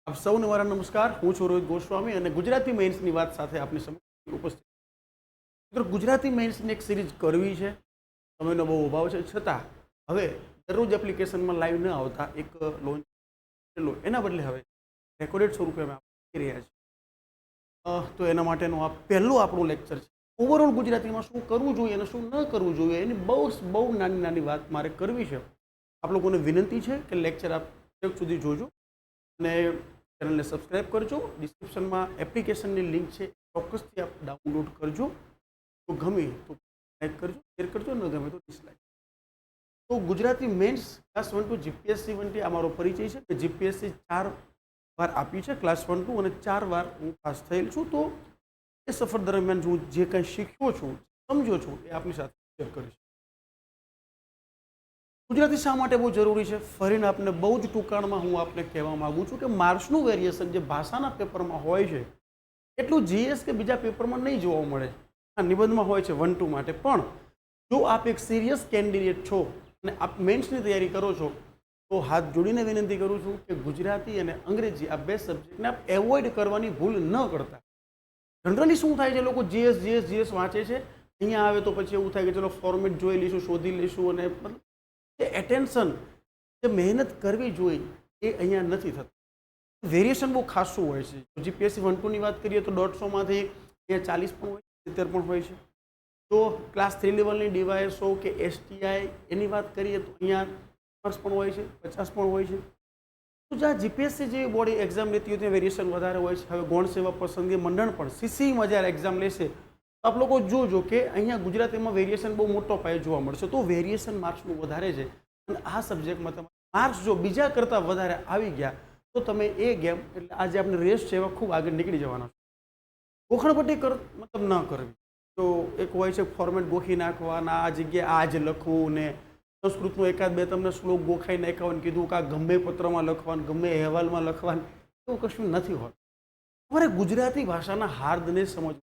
આપ સૌને મારા નમસ્કાર. હું છું રોહિત ગોસ્વામી અને ગુજરાતી મેઇન્સની વાત સાથે આપની સમક્ષ ઉપસ્થિત. મિત્રો, ગુજરાતી મેઇન્સની એક સિરીઝ કરવી છે, સમયનો બહુ અભાવ છે, છતાં હવે દરરોજ એપ્લિકેશનમાં લાઈવ ન આવતા એક લોન્ચ એના બદલે હવે રેકોર્ડેડ સ્વરૂપે અમે આપી રહ્યા છીએ. તો એના માટેનું આ પહેલું આપણું લેક્ચર છે. ઓવરઓલ ગુજરાતીમાં શું કરવું જોઈએ અને શું ન કરવું જોઈએ એની બહુ નાની નાની વાત મારે કરવી છે. આપ લોકોને વિનંતી છે કે લેક્ચર આપ છેક સુધી જોજો અને ચેનલને સબસ્ક્રાઈબ કરજો. ડિસ્ક્રિપ્શનમાં એપ્લિકેશનની લિંક છે, ચોક્કસથી આપ ડાઉનલોડ કરજો. તો ગમે તો લાઈક કરજો, શેર કરજો, ન ગમે તો ડિસલાઈક. તો Gujarati mains class 1 to GPSC 1 આ મારો પરિચય છે કે જીપીએસસી 4 વાર આપી છે, ક્લાસ 1 ટુ, અને 4 વાર હું પાસ થયેલ છું. તો એ સફર દરમિયાન હું જે કંઈ શીખ્યો છું, સમજો છું, એ આપની સાથે શેર કરીશ. ગુજરાતી શા માટે બહુ જરૂરી છે ફરીને આપને બહુ જ ટૂંકાણમાં હું આપને કહેવા માગું છું કે માર્ક્સનું વેરિએશન જે ભાષાના પેપરમાં હોય છે એટલું જીએસ કે બીજા પેપરમાં નહીં જોવા મળે. આ નિબંધમાં હોય છે 1 2 માટે. પણ જો આપ એક સિરિયસ કેન્ડિડેટ છો અને આપ મેન્સની તૈયારી કરો છો તો હાથ જોડીને વિનંતી કરું છું કે ગુજરાતી અને અંગ્રેજી આ બે સબ્જેક્ટને આપ એવોઇડ કરવાની ભૂલ ન કરતા. જનરલી શું થાય છે, લોકો જીએસ વાંચે છે, અહીંયા આવે તો પછી એવું થાય કે ચલો ફોર્મેટ જોઈ લઈશું, શોધી લઈશું, અને મતલબ એ એટેન્શન જે મહેનત કરવી જોઈએ એ અહીંયા નથી થતું. વેરિએશન બહુ ખાસું હોય છે. જીપીએસસી 1 2 ની વાત કરીએ તો 150માંથી અહીંયા 40 પણ હોય છે, 70 પણ હોય છે. તો ક્લાસ 3 લેવલની ડીવાયએસઓ કે એસટીઆઈ એની વાત કરીએ તો અહીંયા માર્ક્સ પણ હોય છે, 50 પણ હોય છે. તો જ્યાં જીપીએસસી જેવી બોડી એક્ઝામ લેતી હોય ત્યાં વેરિએશન વધારે હોય છે. હવે ગૌણ સેવા પસંદગી મંડળ પણ સીસીમાં જ્યારે એક્ઝામ લેશે તો આપ લોકો જોજો કે અહીંયા ગુજરાતીમાં વેરિએશન બહુ મોટો પાયે જોવા મળશે. તો વેરિએશન માર્ક્સનું વધારે છે અને આ સબ્જેક્ટમાં તમારે માર્ક્સ જો બીજા કરતાં વધારે આવી ગયા તો તમે એ ગેમ એટલે આજે આપણે રેસ છે એવા ખૂબ આગળ નીકળી જવાના છો. ગોખણપટ્ટી મતલબ ન કરવી. તો એક હોય છે ફોર્મેટ ગોખી નાખવાના, આ જગ્યાએ આ જ લખવું, ને સંસ્કૃતનું એકાદ બે તમને શ્લોક ગોખાઈ નાખવાનું કીધું, કે આ ગમે પત્રમાં લખવાનું, ગમે અહેવાલમાં લખવાનું, એવું કશું નથી હોતું. તમારે ગુજરાતી ભાષાના હાર્દને સમજવું.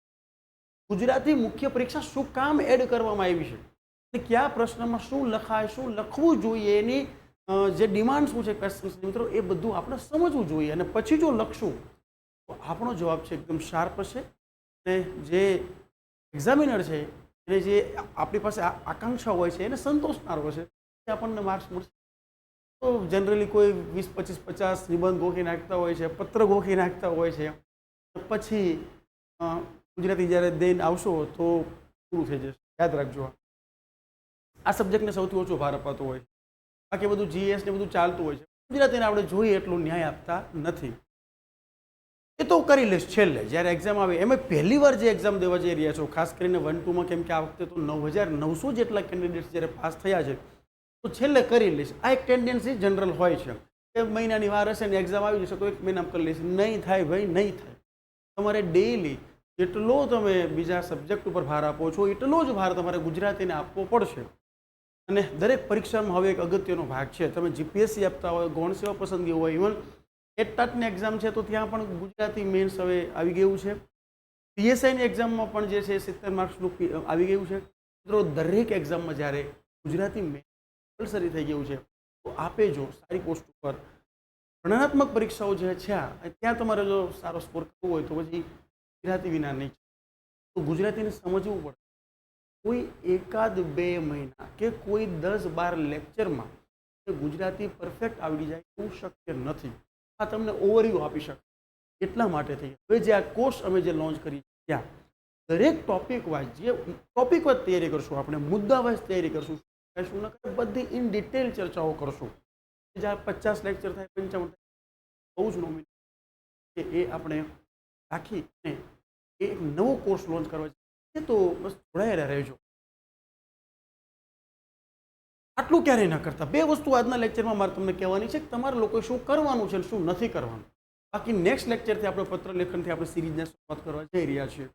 ગુજરાતી મુખ્ય પરીક્ષા શું કામ એડ કરવામાં આવી છે અને કયા પ્રશ્નમાં શું લખાય, શું લખવું જોઈએ, એની જે ડિમાન્ડ શું છે ક્વેશ્ચન્સ, મિત્રો, એ બધું આપણે સમજવું જોઈએ. અને પછી જો લખશું તો આપણો જવાબ છે એકદમ શાર્પ હશે અને જે એક્ઝામિનર છે એને જે આપણી પાસે આકાંક્ષા હોય છે એને સંતોષનાર હશે, એ આપણને માર્ક્સ મળશે. તો જનરલી કોઈ 20 25 50 નિબંધ ગોખી નાખતા હોય છે, પત્ર ગોખી નાખતા હોય છે, પછી ગુજરાતી જ્યારે દઈને આવશો તો પૂરું થઈ જશે. યાદ રાખજો, આ સબ્જેક્ટને સૌથી ઓછો ભાર અપાતો હોય છે. બાકી બધું જીએસ ને બધું ચાલતું હોય છે. ગુજરાતીને આપણે જોઈએ એટલું ન્યાય આપતા નથી. એ તો કરી લઈશ છેલ્લે જ્યારે એક્ઝામ આવે. એમાં પહેલી વાર જે એક્ઝામ દેવા જઈ રહ્યા છો, ખાસ કરીને 1 2 માં, કેમ કે આ વખતે તો 9900 જેટલા કેન્ડિડેટ્સ જ્યારે પાસ થયા છે, તો છેલ્લે કરી લઈશ. આ એક ટેન્ડન્સી જનરલ હોય છે કે મહિનાની વાર હશે ને એક્ઝામ આવી જશે તો 1 મહિનામાં કરી લઈશ. નહીં થાય ભાઈ, નહીં થાય. તમારે ડેઇલી જેટલો તમે બીજા સબ્જેક્ટ ઉપર ભાર આપો છો એટલો જ ભાર તમારે ગુજરાતીને આપવો પડશે. અને દરેક પરીક્ષામાં હવે એક અગત્યનો ભાગ છે. તમે જીપીએસસી આપતા હોય, ગૌણ સેવા પસંદગી હોય, ઇવન ટેટની એક્ઝામ છે તો ત્યાં પણ ગુજરાતી મેન્સ હવે આવી ગયું છે. પીએસઆઈની એક્ઝામમાં પણ જે છે 70 માર્ક્સનું આવી ગયું છે. મિત્રો, દરેક એક્ઝામમાં જ્યારે ગુજરાતી મેન્સ કમ્પલસરી થઈ ગયું છે તો આપે જો સારી પોસ્ટ ઉપર વર્ણનાત્મક પરીક્ષાઓ જે છે ત્યાં તમારે જો સારો સ્કોર કરવો હોય તો પછી ગુજરાતી વિના નહીં. તો ગુજરાતીને સમજવું પડે. કોઈ એકાદ 2 મહિના કે કોઈ 10 12 લેક્ચરમાં ગુજરાતી પરફેક્ટ આવડી જાય એવું શક્ય નથી. આ તમને ઓવરવ્યૂ આપી શકે એટલા માટે થઈ. હવે જે આ કોર્સ અમે જે લોન્ચ કરી ત્યાં દરેક ટોપિક વાઇઝ જે ટોપિક વાઇઝ તૈયારી કરશું, આપણે મુદ્દા વાઇઝ તૈયારી કરશું, શું ન કરે બધી ઇન ડિટેલ ચર્ચાઓ કરશું. જ્યાં 50 લેક્ચર થાય, 55 બહુ જ નોમિનલ કે એ આપણે રાખી અને એક નવો કોર્સ લોન્ચ કરવા છે. તો બસ જોડાયેલા રહેજો. આટલું ક્યારેય ન કરતા. 2 વસ્તુ આજના લેક્ચરમાં મારે તમને કહેવાની છે કે તમારે લોકોએ શું કરવાનું છે અને શું નથી કરવાનું. બાકી નેક્સ્ટ લેક્ચરથી આપણે પત્ર લેખનથી આપણે સિરીઝને શરૂઆત કરવા જઈ રહ્યા છીએ.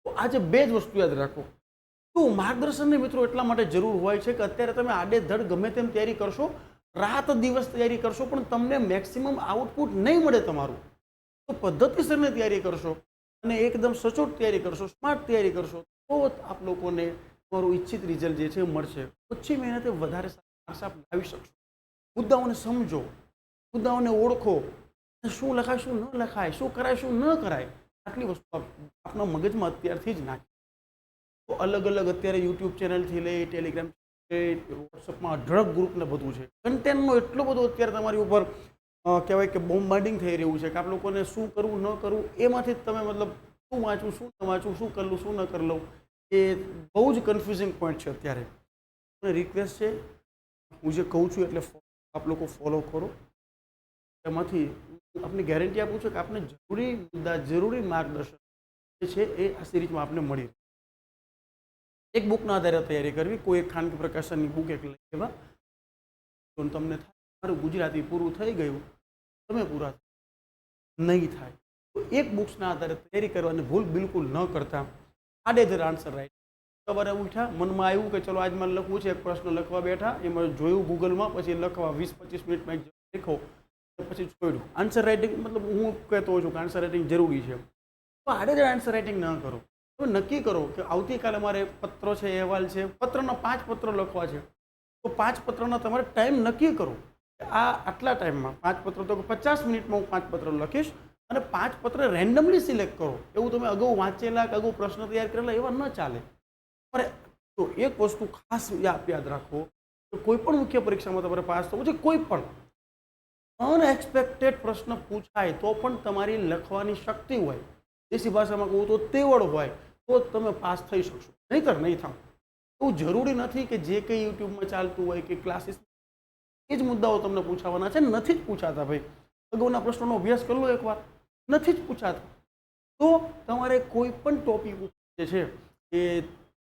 તો આજે 2 જ વસ્તુ યાદ રાખો. તો માર્ગદર્શનની મિત્રો એટલા માટે જરૂર હોય છે કે અત્યારે તમે આડેધડ ગમે તેમ તૈયારી કરશો, રાત દિવસ તૈયારી કરશો, પણ તમને મેક્સિમમ આઉટપુટ નહીં મળે તમારું. તો પદ્ધતિસરની તૈયારી કરશો અને એકદમ સચોટ તૈયારી કરશો, સ્માર્ટ તૈયારી કરશો તો આપ લોકોને તમારું ઈચ્છિત રિઝલ્ટ જે છે મળશે. ઓછી મહેનતે વધારે માર્ક્સ આપ લાવી શકશો. મુદ્દાઓને સમજો, મુદ્દાઓને ઓળખો, શું લખાય શું ન લખાય, શું કરાય શું ન કરાય, આટલી વસ્તુ આપણા મગજમાં અત્યારથી જ નાખી. તો અલગ અલગ અત્યારે યુટ્યુબ ચેનલથી લઈ ટેલિગ્રામ, વોટ્સઅપમાં અઢળક ગ્રુપને બધું છે. કન્ટેન્ટનો એટલો બધો અત્યારે તમારી ઉપર કહેવાય કે બોમ્બાર્ડિંગ થઈ રહ્યું છે કે આપ લોકોને શું કરવું ન કરવું એમાંથી જ તમે મતલબ શું વાંચવું શું ન વાંચવું, શું કરલું શું ન કરલું, એ બહુ જ કન્ફ્યુઝિંગ પોઈન્ટ છે અત્યારે. મને રિક્વેસ્ટ છે, હું જે કહું છું એટલે આપ લોકો ફોલો કરો. એમાંથી આપની ગેરંટી આપું છું કે આપને જરૂરી મુદ્દા, જરૂરી માર્ગદર્શન જે છે એ આ સિરીઝમાં આપને મળી. એક બુકના આધારે તૈયારી કરવી, કોઈ એક ખાનગી પ્રકાશનની બુક એક લઈ લેવા, તો તમને થાય મારું ગુજરાતી પૂરું થઈ ગયું, તમે પૂરા નહીં થાય. તો એક બુક્સના આધારે તૈયારી કરવાની ભૂલ બિલકુલ ન કરતા. આડેધડ આન્સર રાઈટ. સવારે ઉઠ્યા, મનમાં આવ્યું કે ચલો આજ મને લખવું છે, એક પ્રશ્ન લખવા બેઠા, એમાં જોયું ગૂગલમાં, પછી લખવા 20-25 મિનિટમાં એક લખો, પછી છોડ્યું. આન્સર રાઇટિંગ મતલબ હું કહેતો હોઉં છું કે આન્સર રાઇટિંગ જરૂરી છે, તો આડેધડ આન્સર રાઇટિંગ ન કરો. તમે નક્કી કરો કે આવતીકાલે મારે પત્ર છે, અહેવાલ છે, પત્રના 5 પત્ર લખવા છે, તો 5 પત્રના તમારે ટાઈમ નક્કી કરો કે આ આટલા ટાઈમમાં 5 પત્ર, તો 50 મિનિટમાં હું 5 પત્ર લખીશ, અને 5 પત્ર રેન્ડમલી સિલેક્ટ કરો. એવું તમે અગાઉ વાંચેલા કે અગાઉ પ્રશ્ન તૈયાર કરેલા એવા ન ચાલે. તો એક વસ્તુ ખાસ યાદ રાખો કે કોઈ પણ મુખ્ય પરીક્ષામાં તમારે પાસ થવું છે, કોઈ પણ અનએક્સપેક્ટેડ પ્રશ્ન પૂછાય તો પણ તમારી લખવાની શક્તિ હોય, દેશી ભાષામાં કહું તો તેવડ હોય, તો તમે પાસ થઈ શકશો, નહીંતર નહીં થાવ. એવું જરૂરી નથી કે જે કંઈ યુટ્યુબમાં ચાલતું હોય કે ક્લાસીસ એ જ મુદ્દાઓ તમને પૂછાવાના છે. નથી જ પૂછાતા ભાઈ. અગાઉના પ્રશ્નોનો અભ્યાસ કરી લો એકવાર, નથી જ પૂછાતા. તો તમારે કોઈ પણ ટોપિક જે છે એ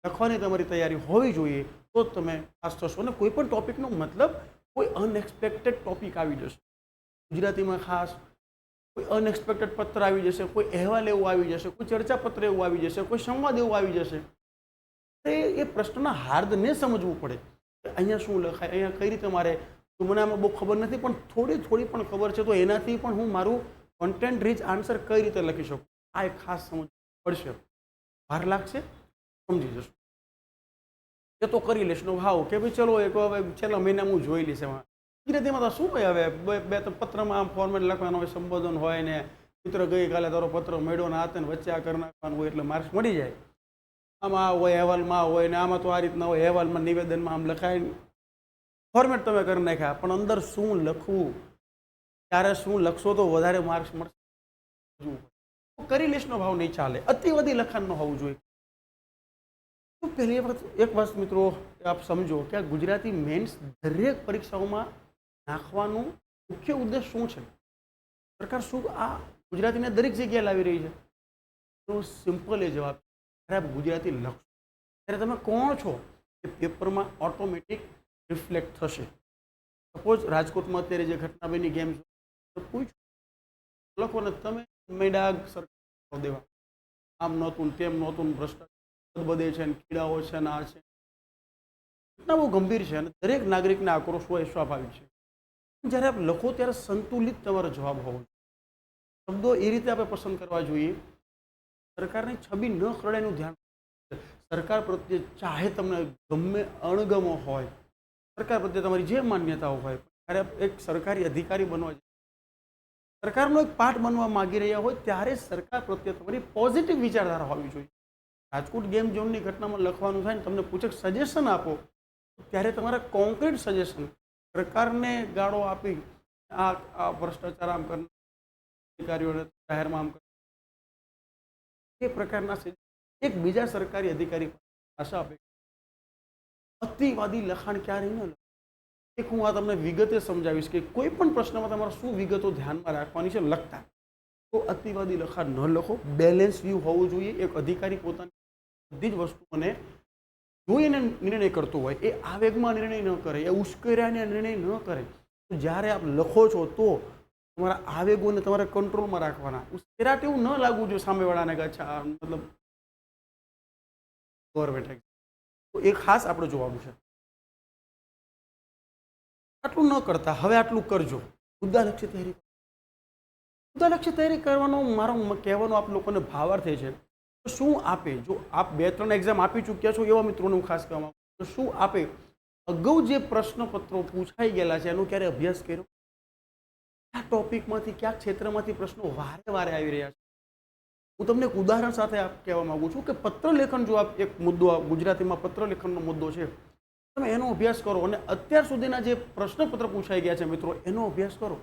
લખવાની તમારી તૈયારી હોવી જોઈએ, તો જ તમે પાસ થશો. અને કોઈ પણ ટોપિકનો મતલબ કોઈ અનએક્સપેક્ટેડ ટોપિક આવી જશે ગુજરાતીમાં, ખાસ કોઈ અનએક્સપેક્ટેડ પત્ર આવી જશે, કોઈ અહેવાલ એવું આવી જશે, કોઈ ચર્ચાપત્ર એવું આવી જશે, કોઈ સંવાદ એવું આવી જશે. એ પ્રશ્નના હાર્દને સમજવું પડે કે અહીંયા શું લખાય, અહીંયા કઈ રીતે મારે, તો મને આમાં બહુ ખબર નથી પણ થોડી પણ ખબર છે, તો એનાથી પણ હું મારું કન્ટેન્ટ રીચ આન્સર કઈ રીતે લખી શકું, આ એક ખાસ સમજ પડશે. વાર લાગશે, સમજી જશો. એ તો કરી લેશનો ભાવ કે ભાઈ ચલો એક હવે છેલ્લા મહિના હું જોઈ લઈશ. એમાં ગુજરાતીમાં તો શું હોય, હવે બે તો પત્રમાં આમ ફોર્મેટ લખવાનું હોય, સંબોધન હોય ને, મિત્ર ગઈકાલે તારો પત્ર મળ્યો ને હાથે વચ્ચે આ કરી નાખવાનું હોય એટલે માર્ક્સ મળી જાય. આમાં હોય, અહેવાલમાં હોય ને, આમાં તો આ રીતના હોય, અહેવાલમાં નિવેદનમાં આમ લખાય, ફોર્મેટ તમે કરી નાખ્યા, પણ અંદર શું લખવું, ત્યારે શું લખશો તો વધારે માર્ક્સ મળશે. કરી લેશનો ભાવ નહીં ચાલે, અતિવાદી લખાણ ન હોવું જોઈએ. તો પહેલી એક વાત મિત્રો આપ સમજો કે આ ગુજરાતી મેન્સ દરેક પરીક્ષાઓમાં નાખવાનું મુખ્ય ઉદ્દેશ શું છે? સરકાર શું આ ગુજરાતીને દરેક જગ્યાએ લાવી રહી છે? તો સિમ્પલ એ જવાબ, જ્યારે આપ ગુજરાતી લખશો ત્યારે તમે કોણ છો એ પેપરમાં ઓટોમેટિક રિફ્લેક્ટ થશે. સપોઝ રાજકોટમાં અત્યારે જે ઘટના બની ગેમ પૂછો લખો ને તમે મેડાગ સરકાર દેવા, આમ નહોતું તેમ નહોતું, ભ્રષ્ટાચાર બધે છે, કીડાઓ છે ને, આ છે, ઘટના બહુ ગંભીર છે અને દરેક નાગરિકને આક્રોશ હોય, સ્વાભાવિક છે. જ્યારે આપ લખો ત્યારે સંતુલિત તમારો જવાબ હોવો જોઈએ. શબ્દો એ રીતે આપણે પસંદ કરવા જોઈએ, સરકારની છબી ન ખરડે એનું ધ્યાન. સરકાર પ્રત્યે ચાહે તમને ગમે અણગમો હોય, સરકાર પ્રત્યે તમારી જે માન્યતાઓ હોય, ત્યારે એક સરકારી અધિકારી બનવા, સરકારનો એક પાર્ટ બનવા માંગી રહ્યા હોય ત્યારે સરકાર પ્રત્યે તમારી પોઝિટિવ વિચારધારા હોવી જોઈએ. રાજકોટ ગેમ ઝોનની ઘટનામાં લખવાનું થાય ને તમને પૂછે સજેશન આપો, ત્યારે તમારા કોન્ક્રીટ સજેશન, સરકારને ગાળો આપી આ ભ્રષ્ટાચાર આમ કરનાર અધિકારીઓને જાહેરમાં આમ કરનાર, એ પ્રકારના એક બીજા સરકારી અધિકારી આશા આપે. અતિવાદી લખાણ ક્યારેય ન લખો. એક હું આ તમને વિગતે સમજાવીશ કે કોઈ પણ પ્રશ્નમાં તમારે શું વિગતો ધ્યાનમાં રાખવાની છે લખતા. તો અતિવાદી લખાણ ન લખો. બેલેન્સ વ્યૂ હોવું જોઈએ. એક અધિકારી પોતાની બધી જ વસ્તુઓને જોઈને નિર્ણય કરતો હોય, એ આવેગમાં નિર્ણય ન કરે, એ ઉશ્કેરાઈને નિર્ણય ન કરે. તો જ્યારે આપ લખો છો તો તમારા આવેગોને તમારે કંટ્રોલમાં રાખવાના. ઉશ્કેરાટ એવું ન લાગવું જોઈએ સામેવાળાને કે અચ્છા મતલબ ગવર્મેન્ટ એક્ઝામ. તો એ ખાસ આપણે જોવાનું છે. આટલું ન કરતા હવે આટલું કરજો. મુદ્દાલક્ષી તૈયારી, મુદ્દાલક્ષી તૈયારી કરવાનો મારો કહેવાનો આપ લોકોને ભાવાર્થ છે. તો શું આપે, જો આપ 2-3 એક્ઝામ આપી ચૂક્યા છો એવા મિત્રોને હું ખાસ કહેવા માંગુ છું, તો શું આપે અગાઉ જે પ્રશ્નપત્રો પૂછાઈ ગયેલા છે એનો ક્યારે અભ્યાસ કર્યો? કયા ટોપિકમાંથી કયા ક્ષેત્રમાંથી પ્રશ્નો વારે વારે આવી રહ્યા છે. હું તમને એક ઉદાહરણ સાથે કહેવા માગું છું કે પત્રલેખન, જો આપ એક મુદ્દો ગુજરાતીમાં પત્રલેખનનો મુદ્દો છે, તમે એનો અભ્યાસ કરો અને અત્યાર સુધીના જે પ્રશ્નપત્ર પૂછાઈ ગયા છે મિત્રો એનો અભ્યાસ કરો,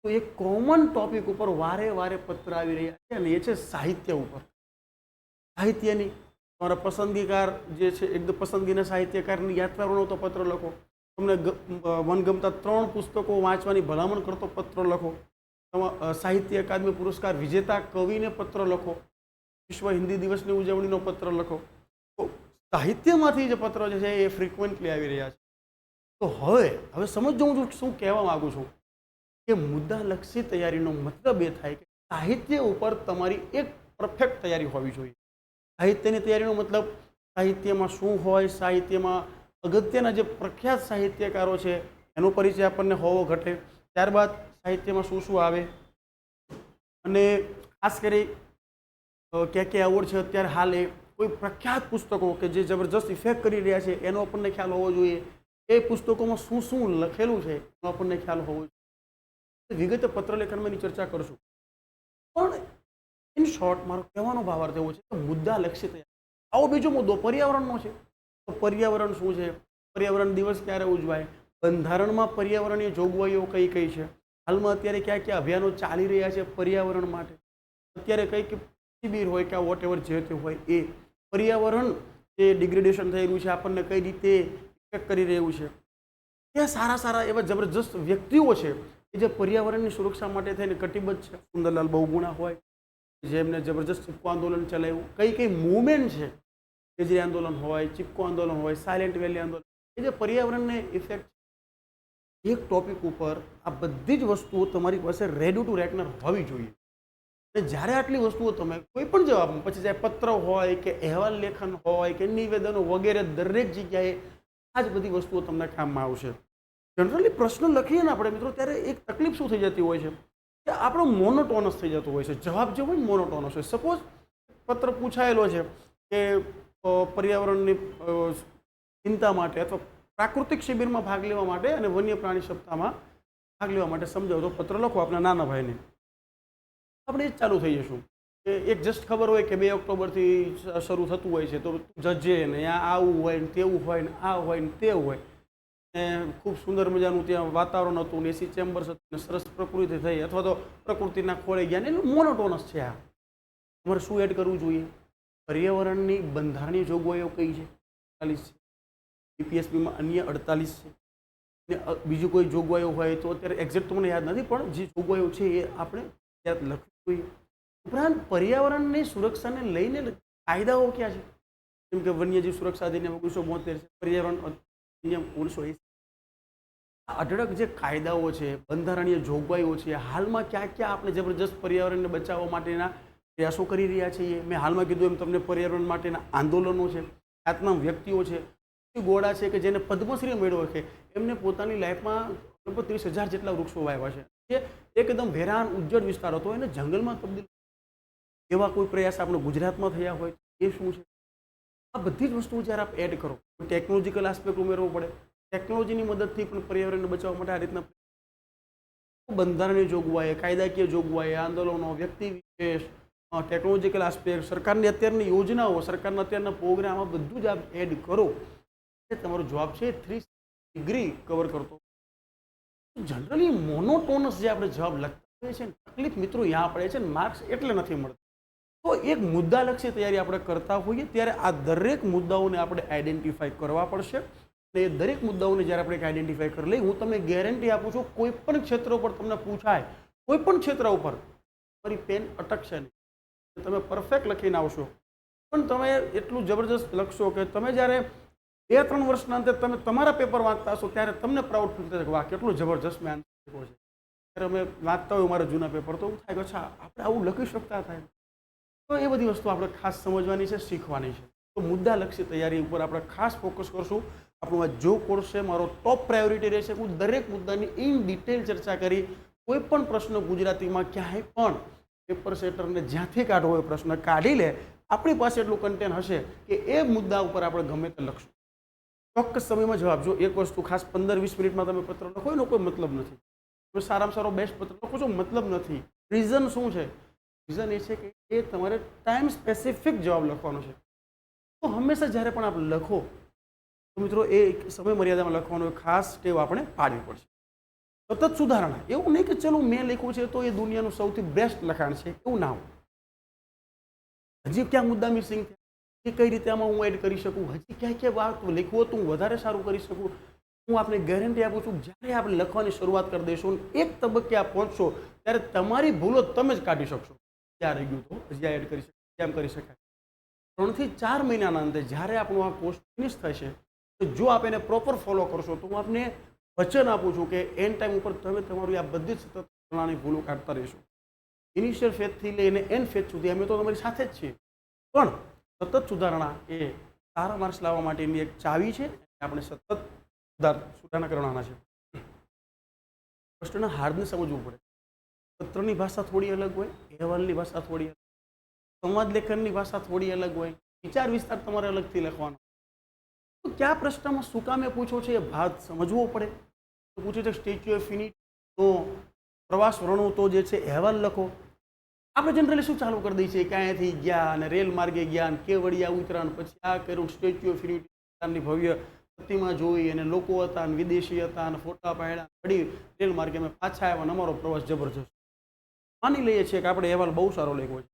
તો એક કોમન ટોપિક ઉપર વારે વારે પત્ર આવી રહ્યા છે અને એ છે સાહિત્ય ઉપર. સાહિત્યની તમારા પસંદગીકાર જે છે, એકદમ પસંદગીના સાહિત્યકારની યાત્રા બનાવતો પત્ર લખો, તમને મનગમતા 3 પુસ્તકો વાંચવાની ભલામણ કરતો પત્ર લખો, સાહિત્ય અકાદમી પુરસ્કાર વિજેતા કવિને પત્ર લખો, વિશ્વ હિન્દી દિવસની ઉજવણીનો પત્ર લખો. તો સાહિત્યમાંથી જે પત્રો જે છે એ ફ્રિકવન્ટલી આવી રહ્યા છે. તો હવે સમજો હું શું કહેવા માગું છું કે મુદ્દાલક્ષી તૈયારીનો મતલબ એ થાય કે સાહિત્ય ઉપર તમારી એક પરફેક્ટ તૈયારી હોવી જોઈએ. સાહિત્યની તૈયારીનો મતલબ સાહિત્યમાં શું હોય, સાહિત્યમાં અગત્યના જે પ્રખ્યાત સાહિત્યકારો છે એનો પરિચય આપણને હોવો ઘટે. ત્યારબાદ સાહિત્યમાં શું શું આવે અને ખાસ કરી ક્યાં એવોર્ડ છે અત્યારે હાલ, એ કોઈ પ્રખ્યાત પુસ્તકો કે જે જબરજસ્ત ઇફેક્ટ કરી રહ્યા છે એનો આપણને ખ્યાલ હોવો જોઈએ. એ પુસ્તકોમાં શું શું લખેલું છે એનો આપણને ખ્યાલ હોવો જોઈએ. વિગતે પત્રલેખનમાં એની ચર્ચા કરશું. પણ ઇન શોર્ટ મારો કહેવાનો ભાવાર્થ એવો છે કે મુદ્દા લક્ષિત. આવો બીજો મુદ્દો પર્યાવરણનો છે. તો પર્યાવરણ શું છે, પર્યાવરણ દિવસ ક્યારે ઉજવાય, બંધારણમાં પર્યાવરણીય જોગવાઈઓ કઈ કઈ છે, હાલમાં અત્યારે કયા કયા અભિયાનો ચાલી રહ્યા છે પર્યાવરણ માટે, અત્યારે કઈ કઈ શિબિર હોય કે વોટ એવર જે તે હોય એ પર્યાવરણ જે ડિગ્રેડેશન થઈ રહ્યું છે આપણને કઈ રીતે ઇફેક્ટ કરી રહ્યું છે. ત્યાં સારા સારા એવા જબરજસ્ત વ્યક્તિઓ છે કે જે પર્યાવરણની સુરક્ષા માટે થઈને કટિબદ્ધ છે. સુંદરલાલ બહુગુણા હોય જેમને જબરજસ્ત ચીપકો આંદોલન ચલાવ્યું, કઈ કઈ મૂવમેન્ટ છે, કેજરી આંદોલન હોય, ચીપકો આંદોલન હોય, સાયલેન્ટ વેલી આંદોલન, એ જે પર્યાવરણને ઇફેક્ટ. એક ટોપિક ઉપર આ બધી જ વસ્તુઓ તમારી પાસે રેડી ટુ રેકનર હોવી જોઈએ. અને જ્યારે આટલી વસ્તુઓ તમે કોઈ પણ જવાબ, પછી ચાહે પત્ર હોય કે અહેવાલ લેખન હોય કે નિવેદનો વગેરે, દરેક જગ્યાએ આ જ બધી વસ્તુઓ તમને કામમાં આવશે. જનરલી પ્રશ્ન લખીએ ને આપણે મિત્રો, ત્યારે એક તકલીફ શું થઈ જતી હોય છે કે આપણો મોનોટોનસ થઈ જતો હોય છે. જવાબ જે હોય ને મોનોટોનસ હોય. સપોઝ પત્ર પૂછાયેલો છે કે પર્યાવરણની ચિંતા માટે અથવા પ્રાકૃતિક શિબિરમાં ભાગ લેવા માટે અને વન્ય પ્રાણી સપ્તાહમાં ભાગ લેવા માટે સમજાવતો પત્ર લખો આપણા નાના ભાઈને. આપણે એ જ ચાલુ થઈ જશું કે એક જસ્ટ ખબર હોય કે 2 ઓક્ટોબરથી શરૂ થતું હોય છે, તો જજે ને ત્યાં આવું હોય ને તેવું હોય ને આ હોય ને તે હોય ને, ખૂબ સુંદર મજાનું ત્યાં વાતાવરણ હતું ને એસી ચેમ્બર્સ હતું ને સરસ પ્રકૃતિ થઈ, અથવા તો પ્રકૃતિના ખોળે ગયા ને, એનું મોનોટોનસ છે. આ તમારે શું એડ કરવું જોઈએ? પર્યાવરણની બંધારણીય જોગવાઈઓ કઈ છે? 48 છે. બીપીએસપીમાં અન્ય 48 છે. ને બીજું કોઈ જોગવાઈઓ હોય તો અત્યારે એક્ઝેક્ટ તો મને યાદ નથી, પણ જે જોગવાઈઓ છે એ આપણે ત્યાં લખવી જોઈએ. ઉપરાંત પર્યાવરણની સુરક્ષાને લઈને કાયદાઓ ક્યાં છે? જેમ કે વન્યજીવ સુરક્ષા અધિનિયમ 1972 છે, પર્યાવરણ અધિનિયમ 1980. અઢળક જે કાયદાઓ છે, બંધારણીય જોગવાઈઓ છે, હાલમાં ક્યાં ક્યાં આપણે જબરજસ્ત પર્યાવરણને બચાવવા માટેના પ્રયાસો કરી રહ્યા છીએ. મેં હાલમાં કીધું એમ તમને પર્યાવરણ માટેના આંદોલનો છે, ખ્યાતનામ વ્યક્તિઓ છે, ગોળા છે કે જેને પદ્મશ્રી મેળવ્યો છે, એમને પોતાની લાઈફમાં લગભગ 30,000 જેટલા વૃક્ષો વાવ્યા છે. જે એકદમ વેરાન ઉજ્જડ વિસ્તાર હતો એને જંગલમાં તબદીલ. એવા કોઈ પ્રયાસ આપણે ગુજરાતમાં થયા હોય એ શું છે? આ બધી જ વસ્તુઓ જ્યારે આપ એડ કરો, ટેકનોલોજીકલ આસ્પેક્ટ ઉમેરવો પડે. ટેકનોલોજીની મદદથી પણ પર્યાવરણને બચાવવા માટે આ રીતના બંધારણીય જોગવાઈ, કાયદાકીય જોગવાઈ, આંદોલનો, વ્યક્તિ વિશેષ, ટેકનોલોજીકલ આસ્પેક્ટ, સરકારની અત્યારની યોજનાઓ, સરકારના અત્યારના પ્રોગ્રામ, આ બધું જ આપ એડ કરો. તમારો જવાબ છે 3 ડિગ્રી કવર કરતો. જનરલી મોનોટોનસ જે આપણે જવાબ લખતા હોઈએ છીએ, તકલીફ મિત્રો અહીંયા પડે છે, માર્ક્સ એટલે નથી મળતા. તો એક મુદ્દાલક્ષી તૈયારી આપણે કરતા હોઈએ ત્યારે આ દરેક મુદ્દાઓને આપણે આઈડેન્ટિફાઈ કરવા પડશે. અને એ દરેક મુદ્દાઓને જ્યારે આપણે આઈડેન્ટિફાઈ કરી લઈ, હું તમને ગેરંટી આપું છું, કોઈ પણ ક્ષેત્ર ઉપર તમને પૂછાય, કોઈ પણ ક્ષેત્ર ઉપર તમારી પેન અટકશે નહીં. તમે પરફેક્ટ લખીને આવશો, પણ તમે એટલું જબરજસ્ત લખશો કે તમે જ્યારે 2-3 વર્ષના અંતે તમે તમારા પેપર વાંચતા હશો ત્યારે તમને પ્રાઉડ ફીલ થશે કે વાહ કેટલું જબરજસ્ત મેં આન્સર લખ્યો છે. ત્યારે અમે વાંચતા હોય મારા જૂના પેપર તો એવું થાય કે અચ્છા આપણે આવું લખી શકતા થાય. તો એ બધી વસ્તુ આપણે ખાસ સમજવાની છે, શીખવાની છે. તો મુદ્દાલક્ષી તૈયારી ઉપર આપણે ખાસ ફોકસ કરશું. આપણું આ જો કોર્સ છે મારો ટોપ પ્રાયોરિટી રહેશે. હું દરેક મુદ્દાની ઇન ડિટેલ ચર્ચા કરી, કોઈ પણ પ્રશ્ન ગુજરાતીમાં ક્યાંય પણ પેપર સેટરને જ્યાંથી કાઢવો હોય પ્રશ્ન કાઢી લે, આપણી પાસે એટલું કન્ટેન્ટ હશે કે એ મુદ્દા ઉપર આપણે ગમે તે લખશું. ચોક્કસ સમયમાં જવાબ. જો એક વસ્તુ ખાસ 15-20 મિનિટમાં તમે પત્ર લખો એનો કોઈ મતલબ નથી. તમે સારામાં સારો બેસ્ટ પત્ર લખો છો, મતલબ નથી. રીઝન શું છે? રીઝન એ છે કે એ તમારે ટાઈમ સ્પેસિફિક જવાબ લખવાનો છે. તો હંમેશા જ્યારે પણ આપ લખો તો મિત્રો એ સમય મર્યાદામાં લખવાનો ખાસ ટેવ આપણે પાડવી પડશે. સતત સુધારણા, એવું નહીં કે ચલો મેં લખ્યું છે તો એ દુનિયાનું સૌથી બેસ્ટ લખાણ છે, એવું ના હોય. હજી ક્યાં મુદ્દા મિસિંગ થયા, કઈ રીતે આમાં હું એડ કરી શકું, હજી ક્યાં ક્યાં વાત લખવું હતું હું વધારે સારું કરી શકું. હું આપને ગેરંટી આપું છું, જ્યારે આપણે લખવાની શરૂઆત કરી દઈશું એક તબક્કે આપ પહોંચશો ત્યારે તમારી ભૂલો તમે જ કાઢી શકશો. ત્યાં રહી ગયું તો હજી એડ કરી શકાય, કેમ કરી શકાય. 3 થી 4 મહિનાના અંતે જ્યારે આપણું આ કોર્સ ફિનિશ થશે તો જો આપ એને પ્રોપર ફોલો કરશો તો હું આપને વચન આપું છું કે એન્ડ ટાઈમ ઉપર તમે તમારી આ બધી જ સતત સુધારણાની ભૂલો કાઢતા રહેશો. ઇનિશિયલ ફેઝથી લઈને એન્ડ ફેઝ સુધી અમે તો તમારી સાથે જ છીએ. પણ સતત સુધારણા એ સારા માર્ક્સ લાવવા માટેની એક ચાવી છે. આપણે સતત સુધારણા કરવાના છે. પ્રશ્નના હાર્દને સમજવું પડે. પત્રની ભાષા થોડી અલગ હોય, અહેવાલની ભાષા થોડી અલગ, સંવાદ લેખનની ભાષા થોડી અલગ હોય, વિચાર વિસ્તાર તમારે અલગથી લખવાનો. તો કયા પ્રશ્નમાં શું કામે પૂછો છે એ ભાત સમજવો પડે. તો પૂછે છે સ્ટેચ્યુ ઓફ યુનિટીનો પ્રવાસ વર્ણો તો જે છે અહેવાલ લખો. આપણે જનરલી શું ચાલુ કરી દઈએ છીએ કે અહીંયાથી ગયા અને રેલ માર્ગે ગયા અને કેવડિયા ઉતરાણ પછી આ કર્યું, સ્ટેચ્યુ ઓફ યુનિટીની ભવ્ય પ્રતિમા જોઈ અને લોકો હતા અને વિદેશી હતા અને ફોટા પાડ્યા, વળી રેલ માર્ગે અમે પાછા આવ્યા અને અમારો પ્રવાસ જબરજસ્ત. માની લઈએ છીએ કે આપણે અહેવાલ બહુ સારો લખ્યો છે,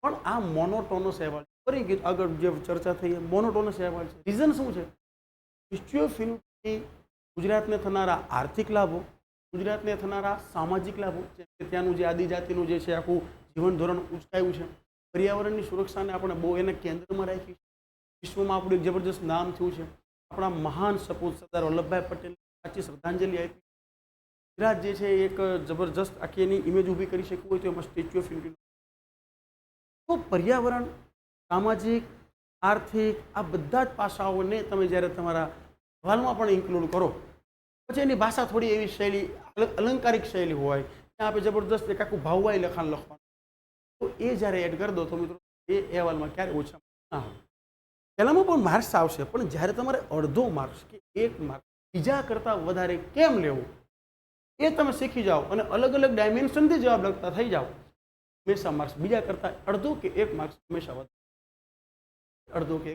પણ આ મોનોટોનસ અહેવાલ ફરી ગયું. આગળ જે ચર્ચા થઈ એ મોનોટોનસ અહેવાલ છે. રીઝન શું છે? સ્ટેચ્યુ ઓફ યુનિટી ગુજરાતને થનારા આર્થિક લાભો, ગુજરાતને થનારા સામાજિક લાભો, જેમ કે ત્યાંનું જે આદિજાતિનું જે છે આખું જીવન ધોરણ ઉંચાયું છે, પર્યાવરણની સુરક્ષાને આપણે બહુ એને કેન્દ્રમાં રાખી છે, વિશ્વમાં આપણું એક જબરજસ્ત નામ થયું છે, આપણા મહાન સપૂત સરદાર વલ્લભભાઈ પટેલ સાચી શ્રદ્ધાંજલિ આપી. ગુજરાત જે છે એક જબરજસ્ત આખી એની ઇમેજ ઊભી કરી શકવું હોય તો એમાં સ્ટેચ્યુ ઓફ યુનિટી. તો પર્યાવરણ, સામાજિક, આર્થિક આ બધા જ પાસાઓને તમે જ્યારે તમારા અહેવાલમાં પણ ઇન્ક્લુડ કરો પછી એની ભાષા થોડી એવી શૈલી, અલંકારિક શૈલી હોય, ત્યાં આપણે જબરદસ્ત એક આખું ભાવવાળી લખાણ લખવાનું, તો એ જ્યારે એડ કરી દો તો મિત્રો એ અહેવાલમાં ક્યારે ઓછા ના હોય. પહેલામાં પણ માર્ક્સ આવશે, પણ જ્યારે તમારે અડધો માર્ક્સ કે 1 માર્ક બીજા કરતાં વધારે કેમ લેવો એ તમે શીખી જાઓ અને અલગ અલગ ડાયમેન્શનથી જવાબ લખતા થઈ જાઓ, હંમેશા માર્ક્સ બીજા કરતાં અડધો કે 1 માર્ક્સ હંમેશા વધારે, અડધો કે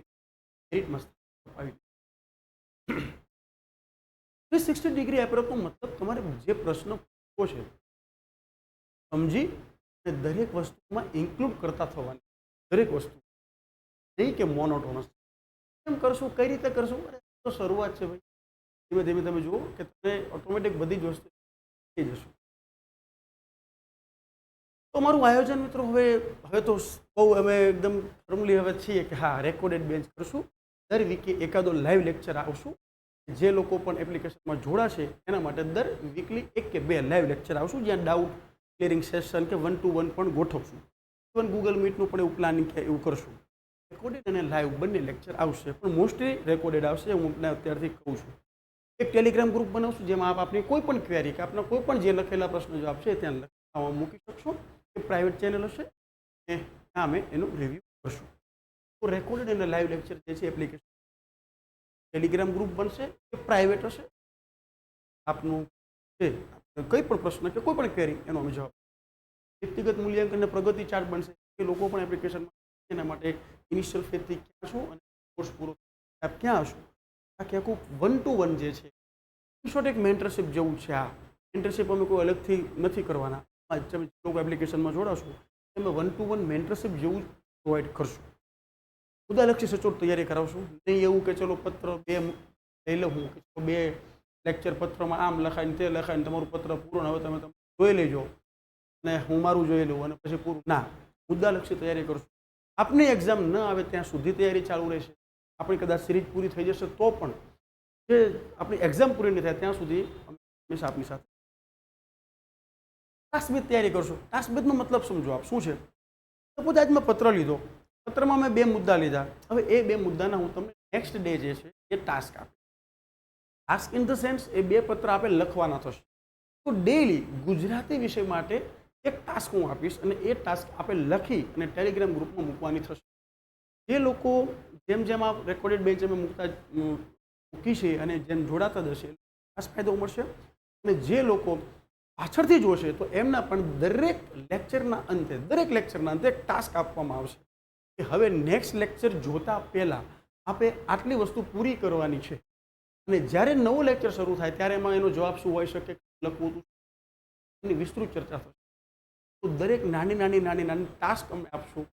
1 મસ્ત આવી. 360 ડિગ્રી એપ્રોચનો મતલબ તમારે જે પ્રશ્ન પૂછવો છે સમજી અને દરેક વસ્તુમાં ઇન્ક્લુડ કરતા થવાની, દરેક વસ્તુ, નહીં કે મોનોટોનસ. કેમ કરશું, કઈ રીતે કરશું? અરે તો શરૂઆત છે ભાઈ, ધીમે ધીમે તમે જુઓ કે તમે ઓટોમેટિક બધી જ વસ્તુ થઈ જશો. તો મારું આયોજન મિત્રો હવે તો બહુ અમે એકદમ ફર્મલી હવે છીએ કે હા રેકોર્ડેડ બેન્ચ કરશું. દર વીકે એકાદો લાઈવ લેક્ચર આવશું. જે લોકો પણ એપ્લિકેશનમાં જોડાશે એના માટે દર વીકલી 1 કે 2 લાઈવ લેક્ચર આવશું, જ્યાં ડાઉટ ક્લિયરિંગ સેશન કે 1-to-1 પણ ગોઠવશું. ઇવન ગૂગલ મીટનું પણ એવું પ્લાનિંગ કે એવું કરશું. રેકોર્ડેડ અને લાઈવ બંને લેક્ચર આવશે, પણ મોસ્ટલી રેકોર્ડેડ આવશે. હું તમને અત્યારથી કહું છું. એક ટેલિગ્રામ ગ્રુપ બનાવશું જેમાં આપ આપની કોઈ પણ ક્વેરી કે આપના કોઈ પણ જે લખેલા પ્રશ્નો જવાબ છે ત્યાં લખવામાં મૂકી શકશો. એ પ્રાઇવેટ ચેનલ હશે અને ત્યાં અમે એનું રિવ્યૂ કરશું. તો રેકોર્ડેડ અને લાઈવ લેક્ચર જે છે એપ્લિકેશન ટેલિગ્રામ ગ્રુપ બનશે કે પ્રાઇવેટ હશે, આપનું છે કંઈ પણ પ્રશ્ન કે કોઈ પણ ક્વેરી એનો અમે જવાબ. વ્યક્તિગત મૂલ્યાંકન અને પ્રગતિ ચાર્ટ બનશે કે લોકો પણ એપ્લિકેશનમાં એના માટે ઇનિશિયલ ફેઝથી ક્યાં છો અને કોર્સ પૂરો આપ ક્યાં હશો, આખે આખું 1-to-1 જે છે શોર્ટ એક મેન્ટરશિપ જેવું છે. આ મેન્ટરશિપ અમે કોઈ અલગથી નથી કરવાના. તમે લોકો એપ્લિકેશનમાં જોડાશો તમે 1-to-1 મેન્ટરશિપ જેવું જ પ્રોવાઈડ કરશું. મુદ્દાલક્ષી સચોટ તૈયારી કરાવશું, નહીં એવું કે ચલો પત્ર 2 લઈ લઉં હું કે 2 લેક્ચર પત્રમાં આમ લખાઈને તે લખાઈને તમારું પત્ર પૂરું, હવે તમે જોઈ લેજો અને હું મારું જોઈ લઉં અને પછી પૂરું. ના, મુદ્દાલક્ષી તૈયારી કરશું. આપની એક્ઝામ ન આવે ત્યાં સુધી તૈયારી ચાલુ રહેશે. આપણી કદાચ સિરીઝ પૂરી થઈ જશે તો પણ જે આપણી એક્ઝામ પૂરી નહીં થાય ત્યાં સુધી હંમેશા આપની સાથે ટાસ્ક બેઝ તૈયારી કરશું. ટાસ્ક બેઝનો મતલબ સમજો આપ શું છે. સપોઝ આજ મેં પત્ર લીધો, પત્રમાં મેં 2 મુદ્દા લીધા. હવે એ 2 મુદ્દાના હું તમને નેક્સ્ટ ડે જે છે એ ટાસ્ક આપીશ. ટાસ્ક ઇન ધ સેન્સ એ 2 પત્ર આપણે લખવાના થશે. તો ડેઈલી ગુજરાતી વિષય માટે એક ટાસ્ક હું આપીશ અને એ ટાસ્ક આપણે લખી અને ટેલિગ્રામ ગ્રુપમાં મૂકવાની થશે. જે લોકો જેમ જેમ આ રેકોર્ડેડ બેન્ચ અમે મૂકી છે અને જેમ જોડાતા જશે ખાસ ફાયદો મળશે. અને જે લોકો પાછળથી જોશે તો એમના પણ દરેક લેક્ચરના અંતે એક ટાસ્ક આપવામાં આવશે કે હવે નેક્સ્ટ લેક્ચર જોતા પહેલાં આપણે આટલી વસ્તુ પૂરી કરવાની છે અને જ્યારે નવો લેક્ચર શરૂ થાય ત્યારે એમાં એનો જવાબ શું હોઈ શકે, લખવું એની વિસ્તૃત ચર્ચા થશે. તો દરેક નાની ટાસ્ક અમે આપશું.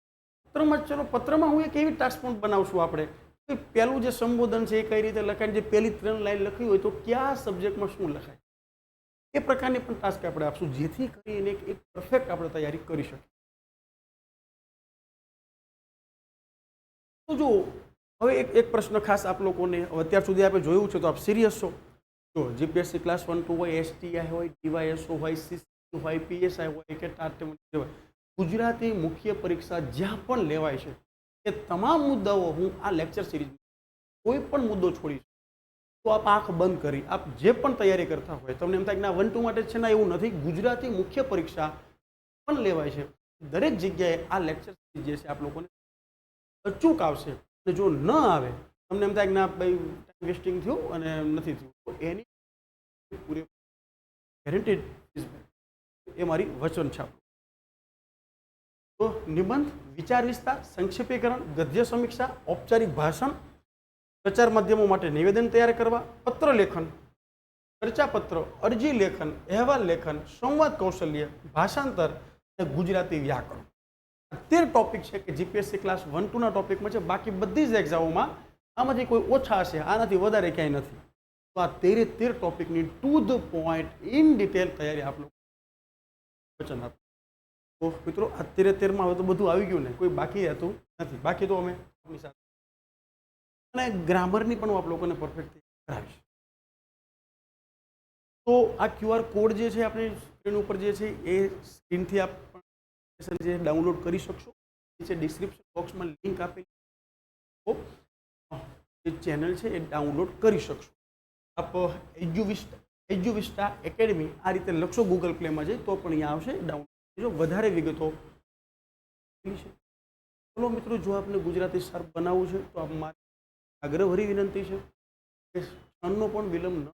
પત્રમાં હું એક એવી ટાસ્ક પણ બનાવશું આપણે કે પહેલું જે સંબોધન છે એ કઈ રીતે લખાય, જે પહેલી 3 લાઈન લખી હોય તો કયા સબ્જેક્ટમાં શું લખાય, એ પ્રકારની પણ ટાસ્ક આપણે આપશું, જેથી કરીને એક પરફેક્ટ આપણે તૈયારી કરી શકીએ. તો જો હવે એક પ્રશ્ન ખાસ આપ લોકોને, અત્યાર સુધી આપણે જોયું છે તો આપ સિરિયસ છો. જો જીપીએસસી ક્લાસ 1 2 હોય, એસટીઆઈ હોય, ડીવાયએસઓ હોય, સીસી હોય, પીએસઆઈ હોય કે ટાટ હોય, ગુજરાતી મુખ્ય પરીક્ષા જ્યાં પણ લેવાય છે એ તમામ મુદ્દાઓ હું આ લેક્ચર સિરીઝમાં કોઈ પણ મુદ્દો છોડીશ તો આપ આંખ બંધ કરી આપ જે પણ તૈયારી કરતા હોય, તમને એમ થાય કે ના 1 2 માટે છે, ના એવું નથી, ગુજરાતી મુખ્ય પરીક્ષા પણ લેવાય છે, દરેક જગ્યાએ આ લેક્ચર સિરીઝ જે છે આપ લોકોને અચૂક આવશે. અને જો ન આવે, તમને એમ થાય કે ના ભાઈ ટાઈમ વેસ્ટિંગ થયું અને નથી થયું, તો એની પૂરી ગેરંટીડ એ મારી વચન છે. તો નિબંધ, વિચાર વિસ્તાર, સંક્ષેપીકરણ, ગદ્ય સમીક્ષા, ઔપચારિક ભાષણ, પ્રચાર માધ્યમો માટે નિવેદન તૈયાર કરવા, પત્ર લેખન, ચર્ચાપત્ર, અરજી લેખન, અહેવાલ લેખન, સંવાદ કૌશલ્ય, ભાષાંતર અને ગુજરાતી વ્યાકરણ. 13 ટોપિક છે કે જીપીએસસી ક્લાસ 1 2 ના ટોપિકમાં છે. બાકી બધી જ એક્ઝામોમાં આમાંથી કોઈ ઓછા હશે, આનાથી વધારે ક્યાંય નથી. તો આ 13 ટોપિકની to the point in detail તૈયારી આપ લોકો વચન આપો. તો મિત્રો આ 13માં હવે તો બધું આવી ગયું ને, કોઈ બાકી રહેતું નથી. બાકી તો અમે આપણી સાથે અને ગ્રામરની પણ હું આપ લોકોને પરફેક્ટ કરાવીશ. તો આ QR કોડ જે છે આપણી સ્ક્રીન ઉપર જે છે એ સ્ક્રીનથી આપ જે ડાઉનલોડ કરી શકશો. નીચે ડિસ્ક્રિપ્શન બોક્સમાં લિંક આપેલી તો જે ચેનલ છે એ ડાઉનલોડ કરી શકશો. આપ એજ્યુવિસ્ટા એકેડમી આ રીતે લખશો ગૂગલ પ્લેમાં જઈ તો પણ અહીંયા આવશે, ડાઉનલોડ જો વધારે વિગતો છે. ચલો મિત્રો, જો આપને ગુજરાતી સારું બનાવવું છે તો આપ મારી આગ્રહભરી વિનંતી છે કે ક્ષણનો પણ વિલંબ ન,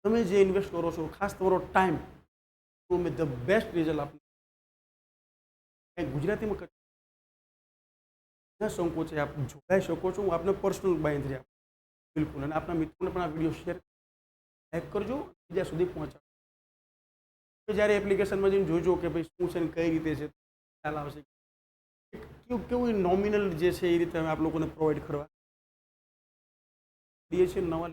તમે જે ઇન્વેસ્ટ કરો છો, ખાસ તમારો ટાઈમ, તો અમે ધ બેસ્ટ રિઝલ્ટ આપને ગુજરાતીમાં સંકોચે આપ જોડાઈ શકો છો. હું આપને પર્સનલ બાંયધરી આપું બિલકુલ. અને આપણા મિત્રોને પણ આ વિડીયો શેર લાઈક કરજો, બીજા સુધી પહોંચાડો. જ્યારે એપ્લિકેશનમાં જઈને જોજો કે ભાઈ શું છે ને કઈ રીતે છે, ખ્યાલ આવશે. કેવું નોમિનલ જે છે એ રીતે અમે આપ લોકોને પ્રોવાઈડ કરવા દઈએ છીએ. નવા